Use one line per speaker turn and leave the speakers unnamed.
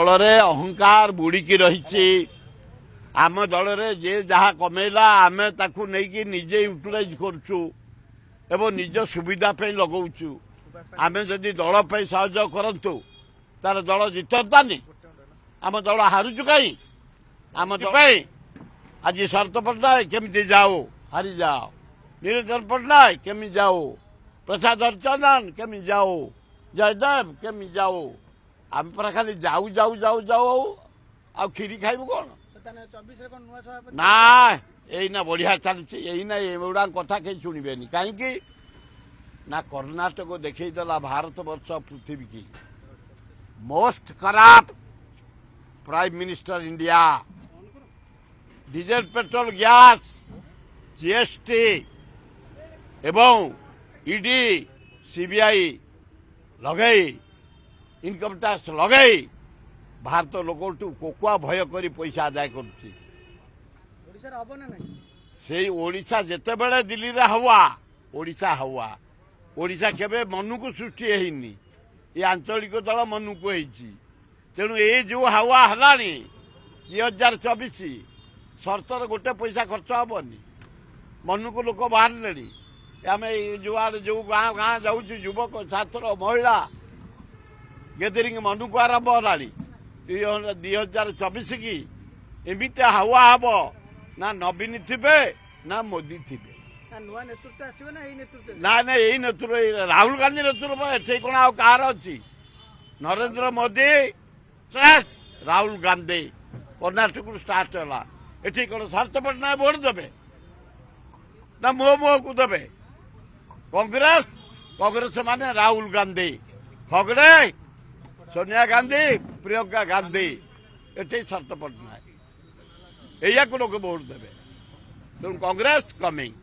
ଦଳରେ ଅହଙ୍କାର ବୁଡ଼ିକି ରହିଛି। ଆମ ଦଳରେ ଯେ ଯାହା କମେଇଲା ଆମେ ତାକୁ ନେଇକି ନିଜେ ୟୁଟିଲାଇଜ କରୁଛୁ ଏବଂ ନିଜ ସୁବିଧା ପାଇଁ ଲଗାଉଛୁ। ଆମେ ଯଦି ଦଳ ପାଇଁ ସହଯୋଗ କରନ୍ତୁ ତାର ଦଳ ଜିତନ୍ତାନି। ଆମ ଦଳ ହାରୁଛୁ କାହିଁ? ଆମ ଦଳ ପାଇଁ ଆଜି ଶରତ ପଟ୍ଟନାୟକ କେମିତି ଯାଉ ହାରିଯାଅ, ନିରଞ୍ଜନ ପଟ୍ଟନାୟକ କେମିତି ଯାଉ, ପ୍ରସାଦ ହରିଚନ୍ଦନ କେମିତି ଯାଉ, ଜୟଦେବ କେମିତି ଯାଉ। ଆମେ ପରା ଖାଲି ଯାଉ ଯାଉ ଯାଉ ଯାଉ ଆଉ କ୍ଷୀରି ଖାଇବୁ କଣ? ନା ଏଇନା ବଢିଆ ଚାଲିଛି। ଏଇନା ଏଗୁଡା କଥା କେହି ଶୁଣିବେନି। କାହିଁକି ନା କର୍ଣ୍ଣାଟକ ଦେଖେଇଦେଲା ଭାରତ ବର୍ଷ ପୃଥିବୀ କି ମୋଷ୍ଟ ଖରାପ prime minister India. Diesel petrol gas GST एवं ईडी सीबीआई लगई इनकम टैक्स लगई भारत लोक कोकुआ भय करी पैसा आदाय करुच्ची। से ओडिशा जेते बेले दिल्ली रे हवा ओडिशा हवा ओडिशा केबे मनु को सृष्टि हेनी। ये आंचलिक दल मनु को हेची। तेणु ये जो हवा हलानी 2024 सर्तर गोटे पैसा खर्च हबनी। मनु को लोक बाहर आम जुआड़ जो गाँ गाँ जाऊँ युवक छात्र महिला गेदरिंग मनु को आरंभ है 2024 की एमती हवा हम ना नवीन थे ना मोदी थे ना ना यही नेतृत्व राहुल गांधी नेतृत्व ये कौन आ कहार अच्छी नरेंद्र मोदी राहुल गांधी कर्णाटक स्टार्ट है। ये कौन शरत पट्टनायक भोट देवे ना मोह मोह को देवे कांग्रेस कांग्रेस माने राहुल गांधी खगड़े सोनिया गांधी प्रियंका गांधी ये शरत पट्टनायक या को लोग भोट देवे। तेणु कांग्रेस कमिंग।